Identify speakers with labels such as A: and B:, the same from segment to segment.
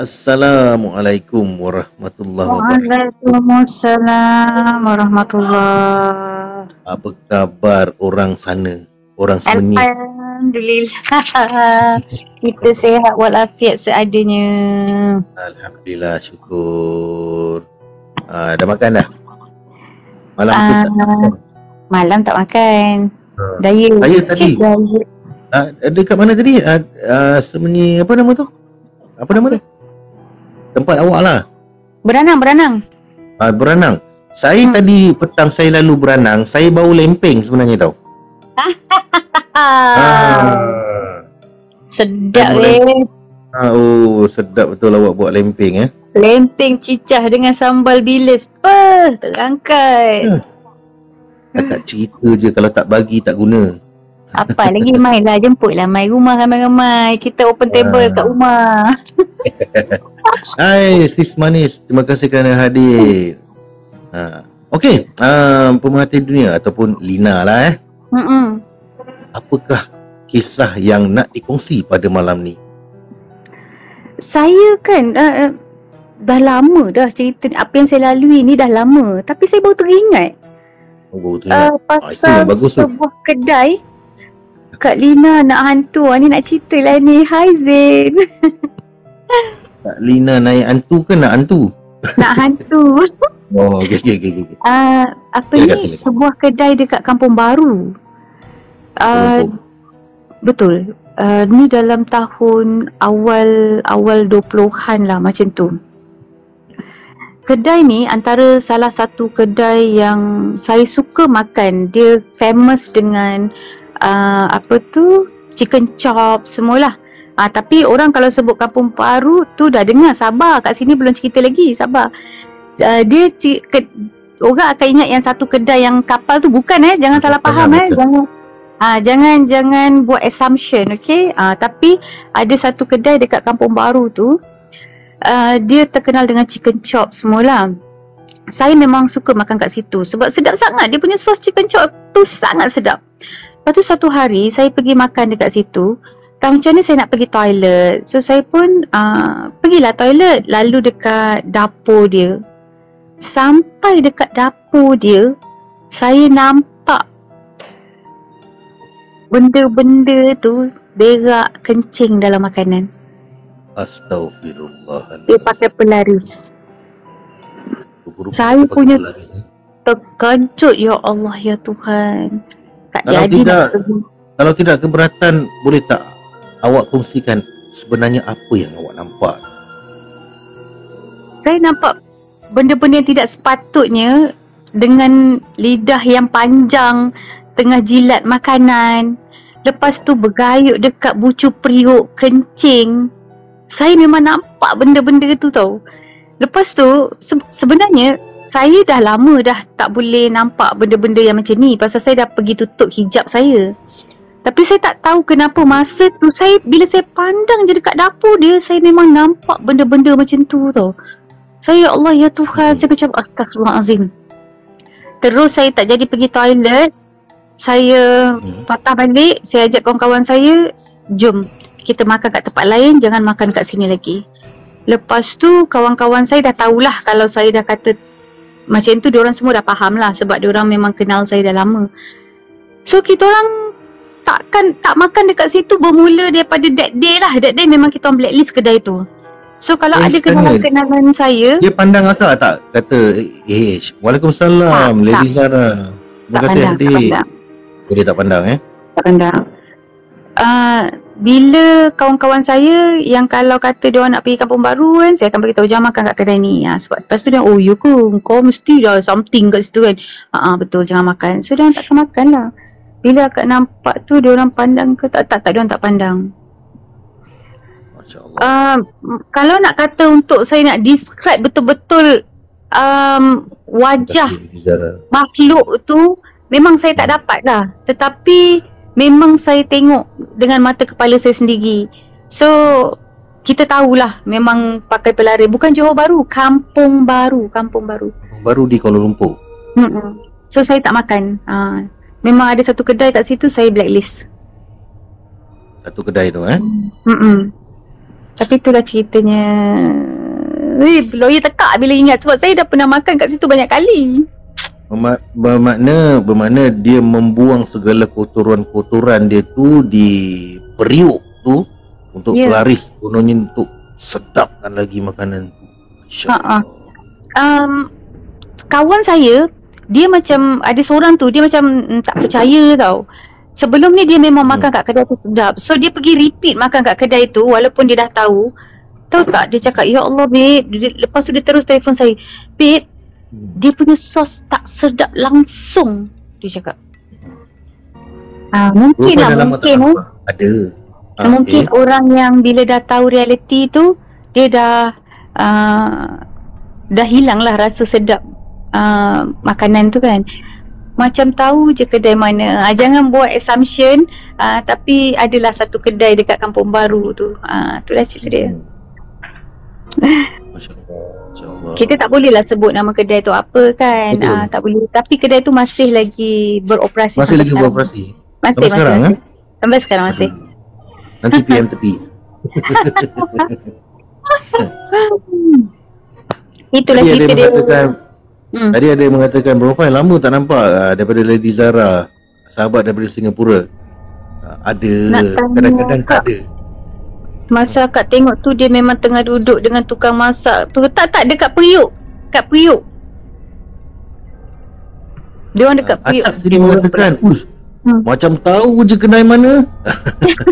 A: Assalamualaikum warahmatullahi wabarakatuh.
B: Waalaikumsalam warahmatullahi.
A: Apa khabar orang sana? Orang Semenyih?
B: Alhamdulillah. Kita sihat walafiat seadanya.
A: Alhamdulillah, syukur. Dah makan dah? Malam tu tak makan?
B: Malam tak makan. Daya.
A: Saya tadi.
B: Daya.
A: Dekat mana tadi? Semenyih, apa nama tu? Apa nama tu? Tempat awak lah.
B: Beranang.
A: Beranang. Saya tadi petang saya lalu beranang, saya bau lempeng sebenarnya tau.
B: Sedap
A: Sedap betul awak buat lempeng
B: Lempeng cicah dengan sambal bilis. Terangkat.
A: Tak cerita je, kalau tak bagi tak guna.
B: Apa lagi, mai lah, jemputlah mai rumah ramai-ramai. Kita open table kat rumah.
A: Hai sis manis, terima kasih kerana hadir. Okey, pemerhati dunia ataupun Lina lah Apakah kisah yang nak dikongsi pada malam ni?
B: Saya kan dah lama dah cerita apa yang saya lalui ni, dah lama. Tapi saya baru teringat. Pasal sebuah kedai Kak Lina nak hantu. Ni nak cerita lah ni. Hai Zain.
A: Kak Lina naik hantu ke nak hantu?
B: Nak hantu.
A: Okay.
B: Apa ni? Sebuah kedai dekat Kampung Baru. Betul. Ni dalam tahun awal 20-an lah, macam tu. Kedai ni antara salah satu kedai yang saya suka makan. Dia famous dengan chicken chop semualah. Tapi orang kalau sebut Kampung Baru tu dah dengar, sabar, kat sini belum cerita lagi, sabar. Orang akan ingat yang satu kedai yang kapal tu, bukan jangan salah faham jangan buat assumption, okey. Tapi ada satu kedai dekat Kampung Baru tu, dia terkenal dengan chicken chop semualah. Saya memang suka makan kat situ sebab sedap sangat, dia punya sos chicken chop tu sangat sedap. Lepas tu satu hari saya pergi makan dekat situ. Tak macam ni saya nak pergi toilet. So saya pun pergilah toilet. Lalu dekat dapur dia. Sampai dekat dapur dia, saya nampak benda-benda tu berak kencing dalam makanan.
A: Astaghfirullahaladzim.
B: Dia pakai pelaris. Saya punya terkejut, ya Allah, ya Tuhan.
A: Kalau tidak keberatan, boleh tak awak kongsikan sebenarnya apa yang awak nampak?
B: Saya nampak benda-benda yang tidak sepatutnya, dengan lidah yang panjang tengah jilat makanan. Lepas tu bergayut dekat bucu periuk, kencing. Saya memang nampak benda-benda tu tau. Lepas tu sebenarnya saya dah lama dah tak boleh nampak benda-benda yang macam ni, pasal saya dah pergi tutup hijab saya. Tapi saya tak tahu kenapa masa tu bila saya pandang je dekat dapur dia, saya memang nampak benda-benda macam tu tau. Saya, ya Allah, ya Tuhan, saya macam astagfirullahalazim. Terus saya tak jadi pergi toilet. Saya patah balik, saya ajak kawan-kawan saya, jom kita makan kat tempat lain, jangan makan kat sini lagi. Lepas tu kawan-kawan saya dah tahulah kalau saya dah kata macam tu, diorang semua dah faham lah sebab diorang memang kenal saya dah lama. So kita orang tak makan dekat situ bermula daripada that day lah. That day memang kita orang blacklist kedai tu. So kalau ada kenalan-kenalan saya,
A: dia pandang akak tak? Kata, Waalaikumsalam, Lady Zara, terima kasih adik. Dia tak pandang
B: Tak pandang. Bila kawan-kawan saya yang kalau kata dia orang nak pergi Kampung Baru kan, saya akan beritahu jangan makan kat kedai ni. Sebab lepas tu dia, oh ya ke, kau mesti dah something kat situ kan. Betul, jangan makan. So dia orang takkan makan lah. Bila akak nampak tu, dia orang pandang ke tak, dia orang tak pandang. Masya-Allah. Kalau nak kata untuk saya nak describe betul-betul wajah makhluk tu, memang saya tak dapat lah. Tetapi memang saya tengok dengan mata kepala saya sendiri. So kita tahulah memang pakai pelari. Bukan Johor Bahru, Kampung Baru. Kampung Baru di Kuala Lumpur. So saya tak makan. Memang ada satu kedai kat situ, saya blacklist.
A: Satu kedai tu
B: Tapi itulah ceritanya. Lawyer tekak bila ingat sebab saya dah pernah makan kat situ banyak kali.
A: Bermakna dia membuang segala kotoran-kotoran dia tu di periuk tu untuk pelaris, kononnya untuk sedapkan lagi makanan tu.
B: Ha. Kawan saya, dia macam ada seorang tu, dia macam tak percaya tau. Sebelum ni dia memang makan kat kedai tu sedap. So dia pergi repeat makan kat kedai tu walaupun dia dah tahu. Tahu tak, dia cakap, ya Allah babe, lepas tu dia terus telefon saya, babe, dia punya sos tak sedap langsung, dia cakap. Mungkin
A: ada.
B: Mungkin orang yang bila dah tahu realiti tu, dia dah hilang lah rasa sedap makanan tu kan. Macam tahu je kedai mana. Jangan buat assumption, tapi adalah satu kedai dekat Kampung Baru tu. Itulah cerita dia.
A: Masya Allah.
B: Kita tak boleh lah sebut nama kedai tu apa kan. Tak boleh. Tapi kedai tu masih lagi beroperasi.
A: Masih lagi beroperasi?
B: Masih
A: sekarang
B: sampai sekarang masih.
A: Nanti PM tepi.
B: Itulah cerita dia.
A: Tadi ada yang mengatakan, Profile lama tak nampak daripada Lady Zara, sahabat daripada Singapura. Ada, kadang-kadang tak ada.
B: Masa akak tengok tu dia memang tengah duduk dengan tukang masak tu. Tak dekat periuk. Kat periuk. Dia orang dekat periuk.
A: Acap dia mengatakan, macam tahu je kedai mana.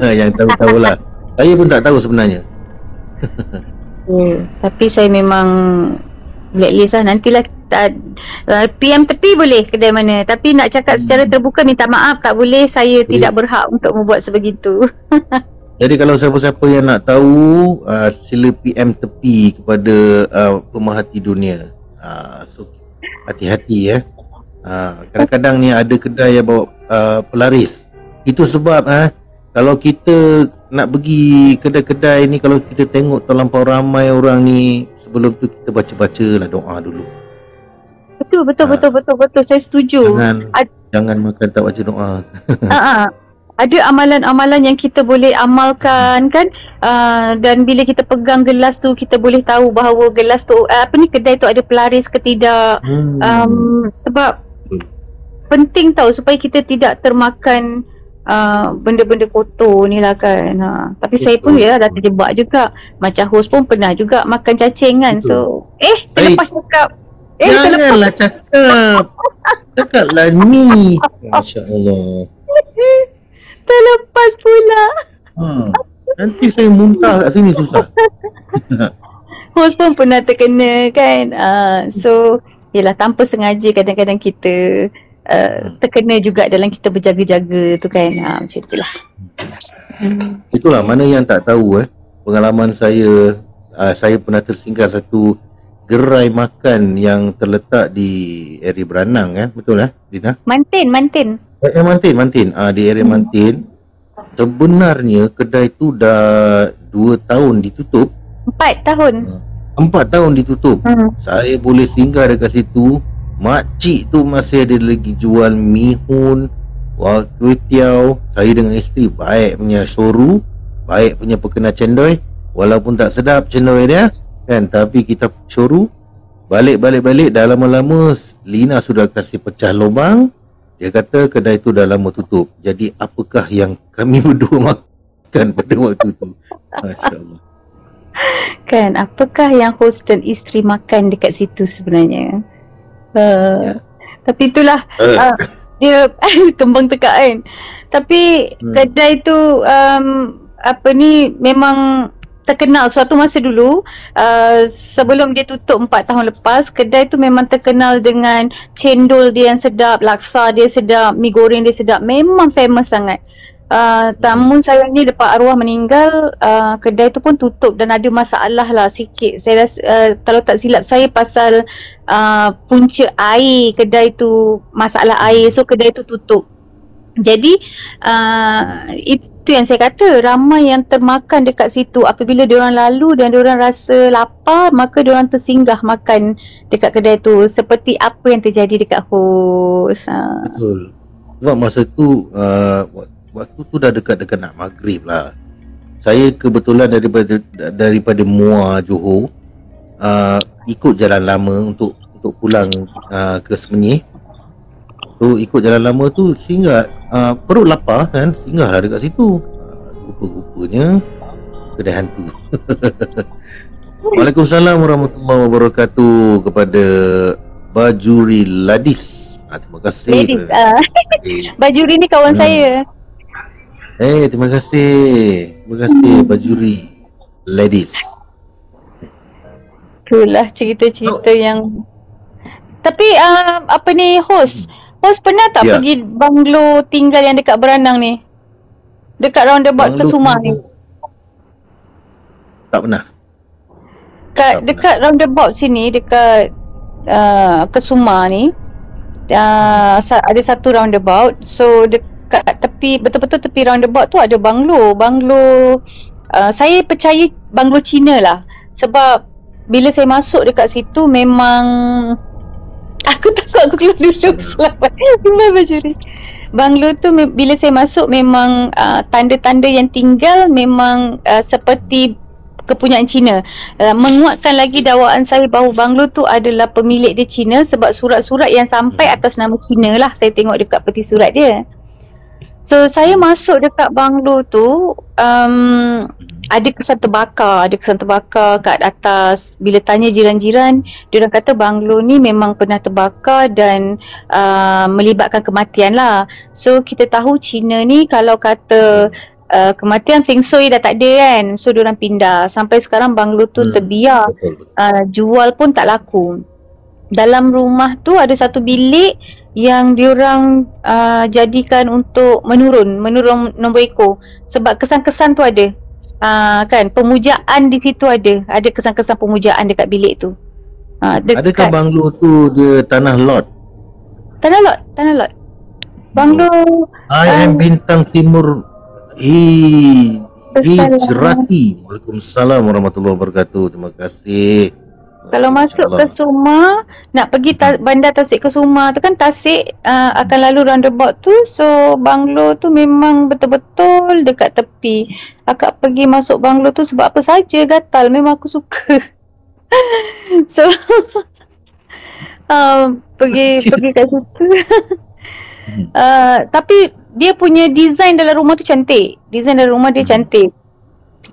A: Yang tahu-tahulah. Saya pun tak tahu sebenarnya.
B: Tapi saya memang blacklist lah. Nantilah PM tepi boleh kedai mana. Tapi nak cakap secara terbuka, minta maaf, tak boleh. Saya tidak berhak untuk membuat sebegitu.
A: Jadi kalau siapa-siapa yang nak tahu, sila PM tepi kepada pemerhati dunia. So hati-hati ya. Kadang-kadang ni ada kedai yang bawa pelaris. Itu sebab kalau kita nak pergi kedai-kedai ni, kalau kita tengok terlampau ramai orang ni, sebelum tu kita baca-baca lah doa dulu. Betul. Saya setuju. Jangan makan tak baca doa.
B: Ada amalan-amalan yang kita boleh amalkan kan, dan bila kita pegang gelas tu, kita boleh tahu bahawa gelas tu kedai tu ada pelaris ke tidak. Sebab penting tahu supaya kita tidak termakan benda-benda kotor ni lah kan. Tapi saya pun dah terjebak juga. Macam host pun pernah juga makan cacing kan. So terlepas cakap.
A: Janganlah cakaplah ni. Masya Allah.
B: Terlepas pula.
A: Nanti saya muntah kat sini susah.
B: Host pun pernah terkena kan. So yelah, tanpa sengaja kadang-kadang kita terkena juga dalam kita berjaga-jaga tu kan. Macam itulah.
A: Itulah, mana yang tak tahu pengalaman saya pernah tersinggah satu gerai makan yang terletak di area Beranang betul Dina?
B: Mantin.
A: Mantin. Di area Mantin. Sebenarnya kedai tu dah 2 tahun ditutup.
B: 4 tahun.
A: 4 tahun ditutup. Saya boleh singgah dekat situ. Makcik tu masih ada lagi jual mihun, kuih tiaw. Saya dengan isteri baik punya soru, baik punya perkena cendol. Walaupun tak sedap cendol dia kan, tapi kita soru. Balik dah lama-lama Lina sudah kasih pecah lubang. Dia kata kedai tu dah lama tutup. Jadi apakah yang kami berdua makan pada waktu tu? Masya Allah.
B: Kan, apakah yang host dan isteri makan dekat situ sebenarnya? Tapi itulah dia kembang tekak kan. Tapi kedai tu memang terkenal suatu masa dulu, sebelum dia tutup 4 tahun lepas. Kedai tu memang terkenal dengan cendol dia yang sedap, laksa dia sedap, mi goreng dia sedap. Memang famous sangat. Namun sayangnya lepas arwah meninggal, kedai tu pun tutup dan ada masalah lah sikit. Saya rasa, kalau tak silap saya, pasal punca air kedai tu, masalah air, so kedai tu tutup. Jadi itu yang saya kata, ramai yang termakan dekat situ. Apabila diorang lalu dan diorang rasa lapar, maka diorang tersinggah makan dekat kedai tu, seperti apa yang terjadi dekat host.
A: Betul. Sebab masa tu waktu tu dah dekat-dekat nak maghrib lah. saya kebetulan daripada Muar Johor, ikut jalan lama untuk pulang ke Semenyih. Tu ikut jalan lama tu singgah, perut lapar kan, singgahlah dekat situ. Rupa-rupanya kedai hantu. Waalaikumsalam warahmatullahi wabarakatuh kepada Bajuri Ladis. Terima kasih.
B: Ladies, Bajuri ni kawan saya.
A: Terima kasih. Terima kasih Bajuri Ladies.
B: Itulah cerita-cerita yang. Tapi apa ni host pernah tak pergi banglo tinggal yang dekat Beranang ni? Dekat roundabout Kesuma ni.
A: Tak pernah.
B: Dekat roundabout sini, dekat Kesuma ni, ada satu roundabout. So dekat tepi, betul-betul tepi roundabout tu ada banglo. Saya percaya banglo Cina lah. Sebab bila saya masuk dekat situ memang aku takut aku keluar dulu. Selamat Bajuri. Banglo tu bila saya masuk memang tanda-tanda yang tinggal memang seperti kepunyaan Cina. Menguatkan lagi dakwaan saya bahawa banglo tu adalah pemilik dia Cina sebab surat-surat yang sampai atas nama Cina lah. Saya tengok dekat peti surat dia. So saya masuk dekat banglo tu, ada kesan terbakar kat atas. Bila tanya jiran-jiran, diorang kata banglo ni memang pernah terbakar dan melibatkan kematian lah. So kita tahu Cina ni kalau kata kematian Feng Shui dah tak ada kan. So diorang pindah. Sampai sekarang banglo tu terbiar. Jual pun tak laku. Dalam rumah tu ada satu bilik yang diorang jadikan untuk menurun nombor ekor. Sebab kesan-kesan tu ada. Kan, pemujaan di situ ada kesan-kesan pemujaan dekat bilik tu.
A: Adakah banglo tu dia tanah lot?
B: Tanah lot. Banglo
A: I am Bintang Timur Hijrati. Waalaikumsalam warahmatullahi wabarakatuh. Terima kasih.
B: Kalau masuk ke Suma, nak pergi bandar Tasik ke Suma tu kan, Tasik akan lalu roundabout tu. So banglo tu memang betul-betul dekat tepi. Akak pergi masuk banglo tu sebab apa saja, gatal. Memang aku suka. So pergi kat situ. Tapi dia punya design dalam rumah tu cantik. Design dalam rumah dia cantik.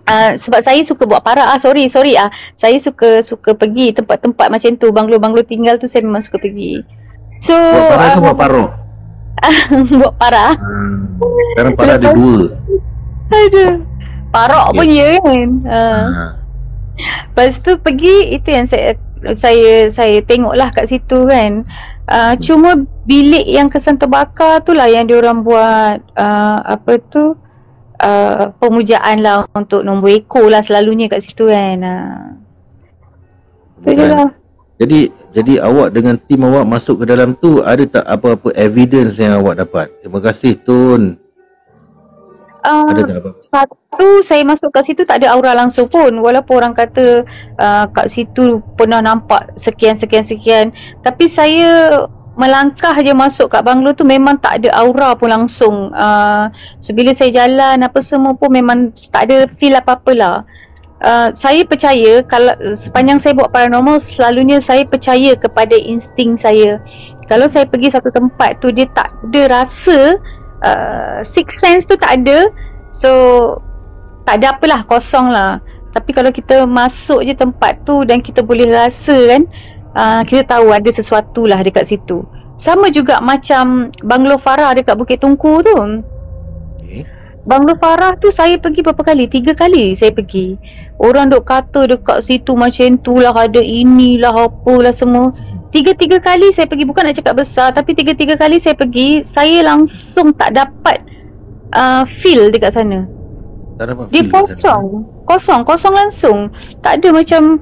B: Sebab saya suka buat parak. Sorry. Saya suka pergi tempat-tempat macam tu. Banglo-banglo tinggal tu saya memang suka pergi. So
A: buat parak ke buat parok?
B: Buat parak.
A: Sekarang parak ada dua.
B: Aduh. Parak pun ya kan. Lepas tu pergi, itu yang saya tengoklah kat situ kan. Cuma bilik yang kesan terbakar tu lah yang diorang buat pemujaan lah untuk nombor ekor lah selalunya kat situ kan.
A: Jadi awak dengan tim awak masuk ke dalam tu, ada tak apa-apa evidence yang awak dapat? Terima kasih Tun. Ada tak apa?
B: Satu, saya masuk kat situ tak ada aura langsung pun. Walaupun orang kata kat situ pernah nampak sekian. Tapi saya melangkah je masuk kat banglo tu memang tak ada aura pun langsung. So bila saya jalan apa semua pun memang tak ada feel apa-apa lah. Saya percaya kalau sepanjang saya buat paranormal, selalunya saya percaya kepada insting saya. Kalau saya pergi satu tempat tu dia tak ada rasa, sixth sense tu tak ada, so tak ada apalah, kosong lah. Tapi kalau kita masuk je tempat tu dan kita boleh rasa kan, kita tahu ada sesuatu lah dekat situ. Sama juga macam Banglo Farah dekat Bukit Tungku tu. Banglo Farah tu saya pergi berapa kali? 3 kali saya pergi. Orang duk kata dekat situ macam tu lah, ada inilah apalah semua. 3 kali saya pergi, bukan nak cakap besar, tapi 3 kali saya pergi, saya langsung tak dapat feel dekat sana. Dia kosong langsung. Tak ada macam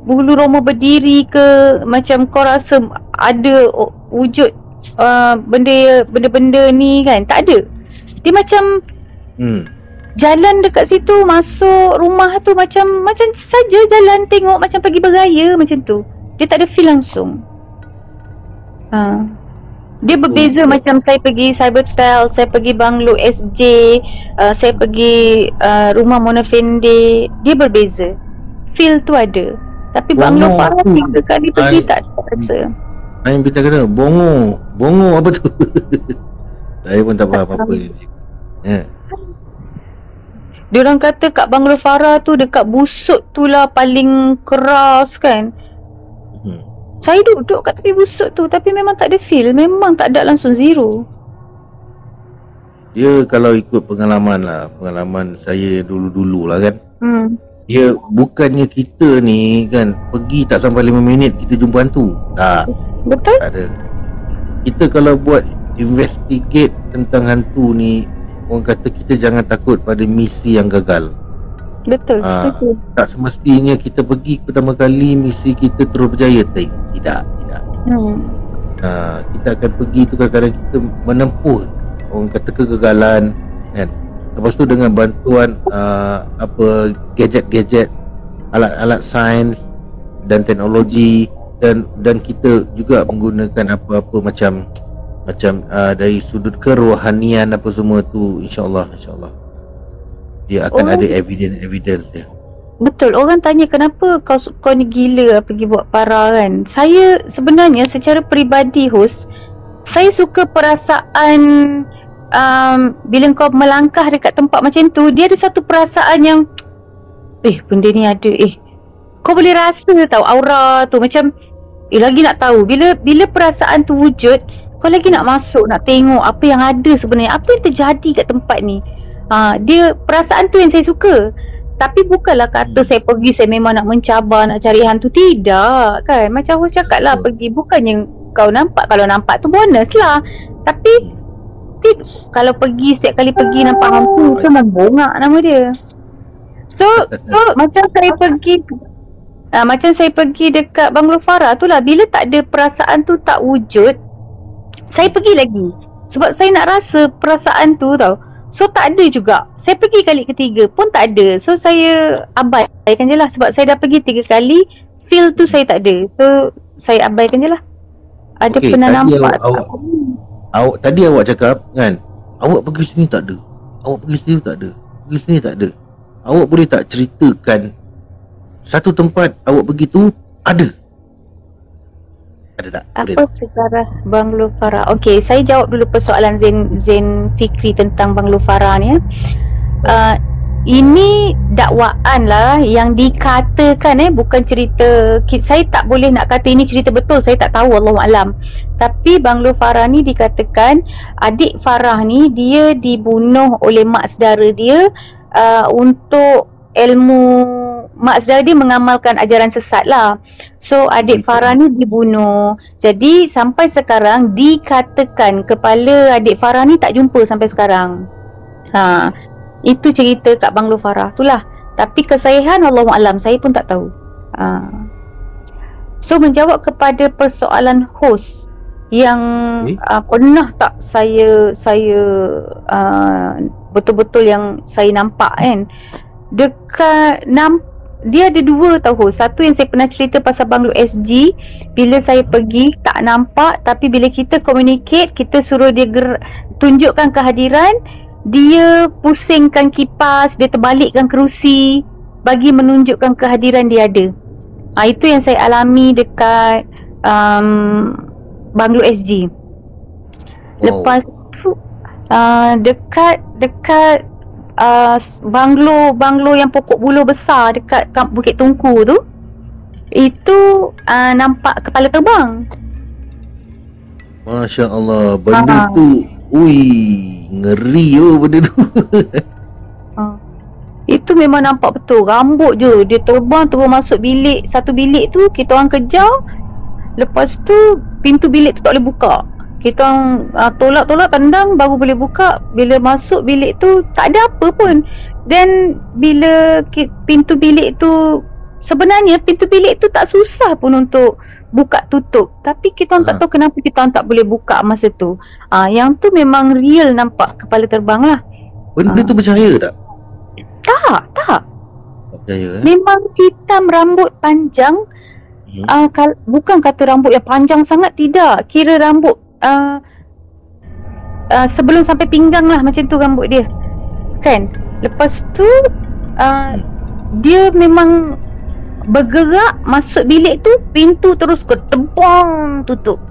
B: bulu roma berdiri ke, macam kau rasa ada wujud benda-benda ni kan. Tak ada. Dia macam jalan dekat situ, masuk rumah tu macam saja jalan tengok macam pergi beraya macam tu. Dia tak ada feel langsung. Dia berbeza macam saya pergi Cybertel, saya pergi Banglo SJ, saya pergi rumah Monofende, dia berbeza. Feel tu ada. Tapi Banglo Farah 3 kali pergi tak rasa.
A: Ain kita kata bongo apa tu? Saya pun tak faham apa ni.
B: Diorang kata kat Banglo Farah tu dekat busuk tu lah paling keras kan. Saya duduk kat tepi busuk tu tapi memang tak ada feel, memang tak ada, langsung zero.
A: Dia kalau ikut pengalaman saya dulu-dulu lah kan. Dia bukannya kita ni kan pergi tak sampai 5 minit kita jumpa hantu. Tak.
B: Betul?
A: Tak ada. Kita kalau buat investigate tentang hantu ni, orang kata kita jangan takut pada misi yang gagal.
B: Betul, betul.
A: Tak semestinya kita pergi pertama kali misi kita terus berjaya. Tidak. Kita akan pergi tu kadang-kadang kita menempuh orang kata kegagalan kan. Lepas tu dengan bantuan gadget-gadget, alat-alat sains dan teknologi, dan kita juga menggunakan apa-apa macam dari sudut kerohanian apa semua tu, insya-Allah dia akan ada evidence dia.
B: Betul, orang tanya kenapa kau ni gila pergi buat para kan. Saya sebenarnya secara peribadi host, saya suka perasaan bila kau melangkah dekat tempat macam tu, dia ada satu perasaan yang benda ni ada, kau boleh rasa tau aura tu, macam lagi nak tahu. Bila perasaan tu wujud, kau lagi nak masuk, nak tengok apa yang ada sebenarnya, apa yang terjadi kat tempat ni. Dia perasaan tu yang saya suka. Tapi bukanlah kata saya pergi, saya memang nak mencabar, nak cari hantu. Tidak kan. Macam host cakap lah, pergi bukannya kau nampak. Kalau nampak tu bonus lah. Tapi kalau pergi, setiap kali pergi nampak hantu, tu membongak nama dia. So macam saya pergi dekat Banglo Farah tu lah, bila tak ada perasaan tu tak wujud, saya pergi lagi. Sebab saya nak rasa perasaan tu tau. So tak ada juga. Saya pergi kali ketiga pun tak ada. So saya abaikan je lah. Sebab saya dah pergi 3 kali, feel tu saya tak ada. So saya abaikan je lah. Ada pernah nampak
A: tadi awak cakap kan, awak pergi sini tak ada, awak pergi sini tak ada, pergi sini tak ada. Awak boleh tak ceritakan satu tempat awak pergi tu ada? Ada tak?
B: Apa sejarah Banglo Farah? Okey, saya jawab dulu persoalan Zain Fikri tentang Banglo Farah ni. Ini dakwaan lah yang dikatakan, bukan cerita. Saya tak boleh nak kata ini cerita betul, saya tak tahu, Allahualam. Tapi Banglo Farah ni dikatakan adik Farah ni dia dibunuh oleh mak saudara dia untuk ilmu. Mak saudara dia mengamalkan ajaran sesat lah. So adik Farah ni dibunuh. Jadi sampai sekarang dikatakan kepala adik Farah ni tak jumpa sampai sekarang. Itu cerita kat Banglo Farah tu lah. Tapi kesahihan Allahualam, saya pun tak tahu. So menjawab kepada persoalan host yang pernah tak saya betul-betul yang saya nampak kan, dekat dia ada 2 tau host. Satu yang saya pernah cerita pasal Banglo SG, bila saya pergi tak nampak, tapi bila kita communicate, kita suruh dia tunjukkan kehadiran, dia pusingkan kipas, dia terbalikkan kerusi bagi menunjukkan kehadiran dia ada. Itu yang saya alami dekat Banglo SG. Lepas tu dekat banglo yang pokok buluh besar dekat Bukit Tungku tu, itu nampak kepala terbang.
A: Masya Allah, benda tu ngeri benda tu.
B: Itu memang nampak betul, rambut je dia terbang terus masuk bilik. Satu bilik tu kita orang kejar, lepas tu pintu bilik tu tak boleh buka. Kita orang tolak-tolak, tendang baru boleh buka. Bila masuk bilik tu tak ada apa pun. Dan bila pintu bilik tu, sebenarnya pintu bilik tu tak susah pun untuk buka tutup. Tapi kita orang tak tahu kenapa kita orang tak boleh buka masa tu. Yang tu memang real nampak kepala terbang lah.
A: Benda tu bercahaya tak?
B: Tak.
A: Bercahaya,
B: memang hitam, rambut panjang. Bukan kata rambut yang panjang sangat, tidak. Kira rambut sebelum sampai pinggang lah macam tu rambut dia. Kan? Lepas tu dia memang bergerak masuk bilik tu, pintu terus ketebang tutup.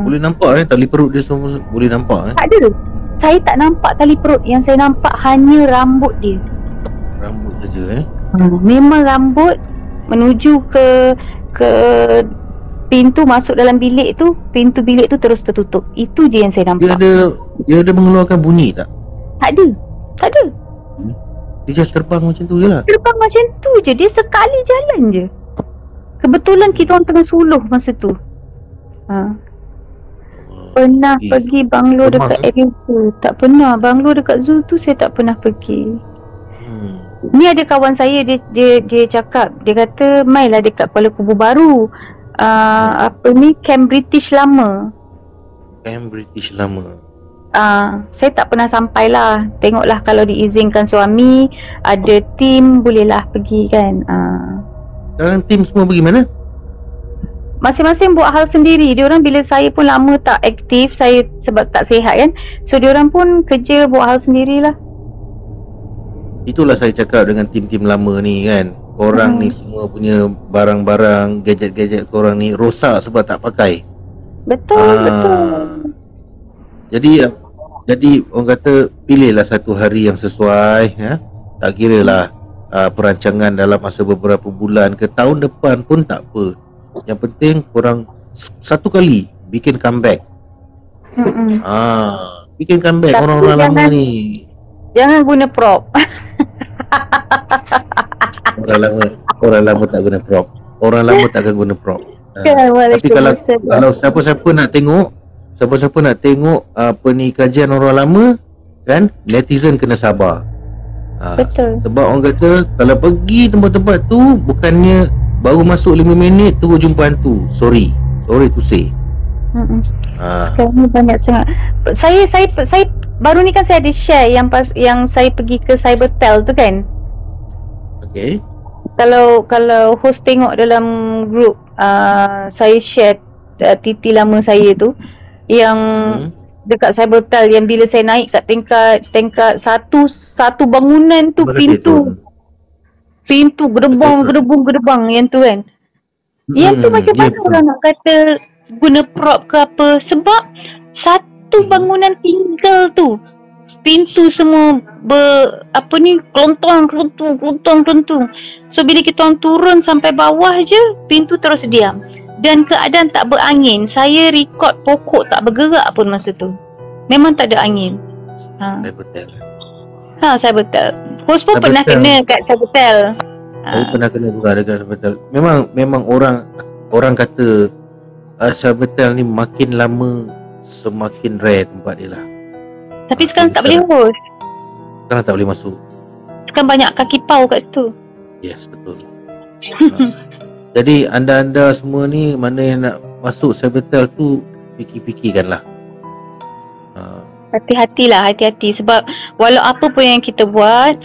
A: Boleh nampak tali perut dia semua boleh nampak
B: Tak ada. Saya tak nampak tali perut, yang saya nampak hanya rambut dia.
A: Rambut saja
B: Memang rambut menuju ke pintu masuk dalam bilik tu, pintu bilik tu terus tertutup. Itu je yang saya nampak.
A: Dia ada mengeluarkan bunyi tak?
B: Tak ada.
A: Dia just terbang macam tu je lah.
B: Terbang macam tu je. Dia sekali jalan je. Kebetulan kita orang tengah suluh masa tu. Pernah pergi banglo dekat area tu? Tak pernah. Banglo dekat zoo tu saya tak pernah pergi. Ni ada kawan saya, dia cakap, dia kata mailah dekat Kuala Kubu Baru. Camp British lama.
A: Camp British lama.
B: Saya tak pernah sampai lah. Tengoklah kalau diizinkan suami, ada tim, bolehlah pergi kan.
A: Sekarang tim semua pergi mana?
B: Masing-masing buat hal sendiri. Diorang bila saya pun lama tak aktif, saya sebab tak sihat kan. So diorang pun kerja buat hal sendirilah.
A: Itulah saya cakap dengan tim-tim lama ni kan. Korang ni semua punya barang-barang, gadget-gadget korang ni rosak sebab tak pakai.
B: Betul.
A: Jadi orang kata pilihlah satu hari yang sesuai Tak kira lah perancangan dalam masa beberapa bulan ke tahun depan pun tak apa. Yang penting korang satu kali bikin comeback. Bikin comeback. Tapi orang-orang lama ni
B: jangan guna prop.
A: Orang lama tak guna prop. Orang lama tak akan guna prop. Tapi kalau siapa-siapa nak tengok apa ni kajian orang lama kan, netizen kena sabar.
B: Betul.
A: Sebab orang kata kalau pergi tempat-tempat tu bukannya baru masuk 5 minit terus jumpa hantu. Sorry to say.
B: Sekarang ni banyak sangat. Saya baru ni kan saya ada share yang saya pergi ke Cybertel tu kan.
A: Okay.
B: Kalau host tengok dalam group, saya share titi lama saya tu yang dekat Cybertel, yang bila saya naik kat tingkat satu bangunan tu, pintu gerbang yang tu kan. Yang tu macam mana orang nak kata guna prop ke apa, sebab satu bangunan tinggal tu pintu semua kelontung. So bila kita orang turun sampai bawah je, pintu terus diam dan keadaan tak berangin. Saya rekod pokok tak bergerak pun masa tu. Memang tak ada angin. Cybertel. Host pun pernah kena kat Cybertel.
A: Saya pernah kena juga dekat Cybertel. Memang orang kata Cybertel ni makin lama semakin rare tempat dia lah.
B: Tapi sekarang tak boleh host.
A: Sekarang tak boleh masuk.
B: Sekarang banyak kaki pau kat situ.
A: Yes, betul. Jadi anda-anda semua ni mana yang nak masuk Cybertel tu, fikir-fikirkanlah.
B: Hati-hati sebab walau apa pun yang kita buat,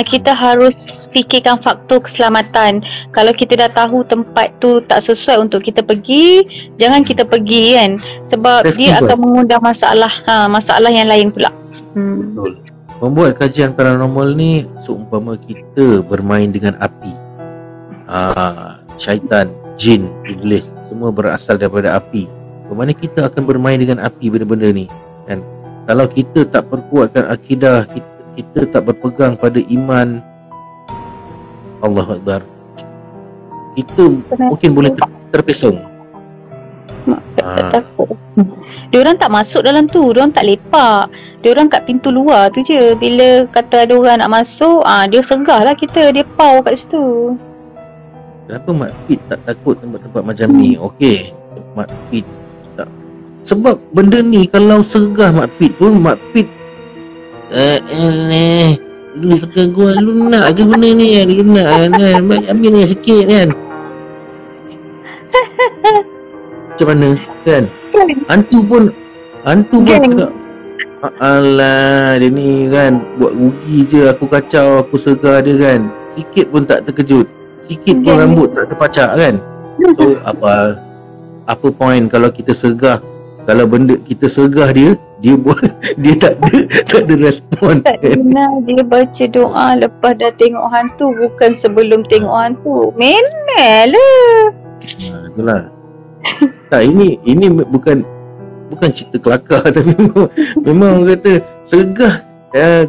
B: kita harus fikirkan faktor keselamatan. Kalau kita dah tahu tempat tu tak sesuai untuk kita pergi, jangan kita pergi kan, sebab dia akan mengundang masalah yang lain pula.
A: Betul. Membuat kajian paranormal ni seumpama kita bermain dengan api. Syaitan, jin, iblis semua berasal daripada api. Bagaimana kita akan bermain dengan api benda-benda ni kan? Kalau kita tak perkuatkan akidah, kita tak berpegang pada iman, Allahu Akbar, kita mungkin boleh terpesong.
B: Takut. Diorang tak masuk dalam tu, diorang tak lepak. Diorang kat pintu luar tu je. Bila kata ada orang nak masuk, dia segah lah kita, dia pau kat situ.
A: Kenapa Mak Pit tak takut tempat-tempat macam ni? Okey, Mak Pit tak. Sebab benda ni kalau segah Mak Pit pun, Mak Pit lu segah gua, lu nak ke benda ni kan? Lu nak kan? Ambil ni sikit kan? Macam mana kan? Hantu pun cakap, alah dia ni kan buat rugi je, aku kacau, aku segar dia kan, sikit pun tak terkejut, sikit pun rambut tak terpacak kan. So apa point kalau kita segah, kalau benda kita segah dia buat dia tak ada respon.
B: Tak pernah dia baca doa lepas dah tengok hantu, bukan sebelum tengok hantu. Memel lah.
A: Itulah. Tak, ini bukan cerita kelakar tapi memang orang kata segah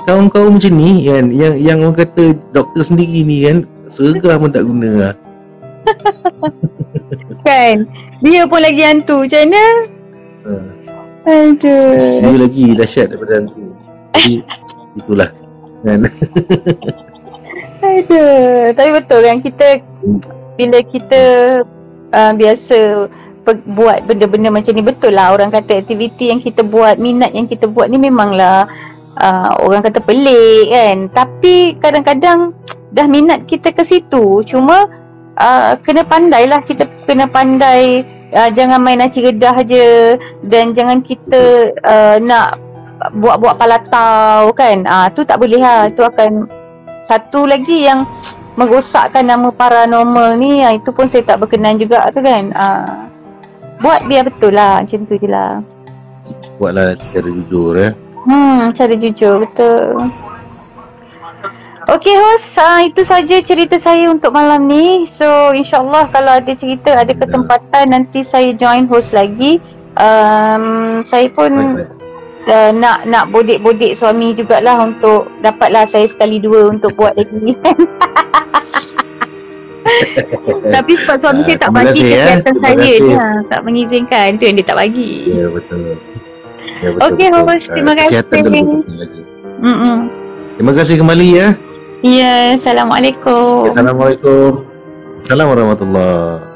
A: kaum-kaum macam ni kan, yang orang kata doktor sendiri ni kan, segah pun tak guna lah.
B: Kan? Dia pun lagi hantu macam mana? Aduh.
A: Dia lagi dahsyat daripada hantu. Jadi itulah kan.
B: Aduh. Tapi betul kan, kita bila kita biasa buat benda-benda macam ni, betul lah orang kata aktiviti yang kita buat, minat yang kita buat ni memanglah orang kata pelik kan. Tapi kadang-kadang dah minat kita ke situ, cuma kena pandai lah, kita kena pandai, jangan main aci gedah je, dan jangan kita nak buat-buat palatau kan. Tu tak boleh lah, tu akan satu lagi yang merosakkan nama paranormal ni. Itu pun saya tak berkenan juga tu kan. Buat biar betul lah, macam tu je lah.
A: Buatlah secara jujur
B: Cara jujur, betul. Okay host, itu saja cerita saya untuk malam ni. So insyaAllah kalau ada cerita, ada kesempatan, nanti saya join host lagi. Saya pun nak bodek-bodek suami jugalah untuk dapatlah saya sekali dua untuk buat lagi. Tapi sebab suami saya tak bagi kegiatan saya ni, tak mengizinkan, tu yang dia tak bagi.
A: Ya betul.
B: Okay host, terima kasih.
A: Terima kasih kembali ya.
B: Ya, Assalamualaikum.
A: Assalamualaikum. Assalamualaikum warahmatullahi.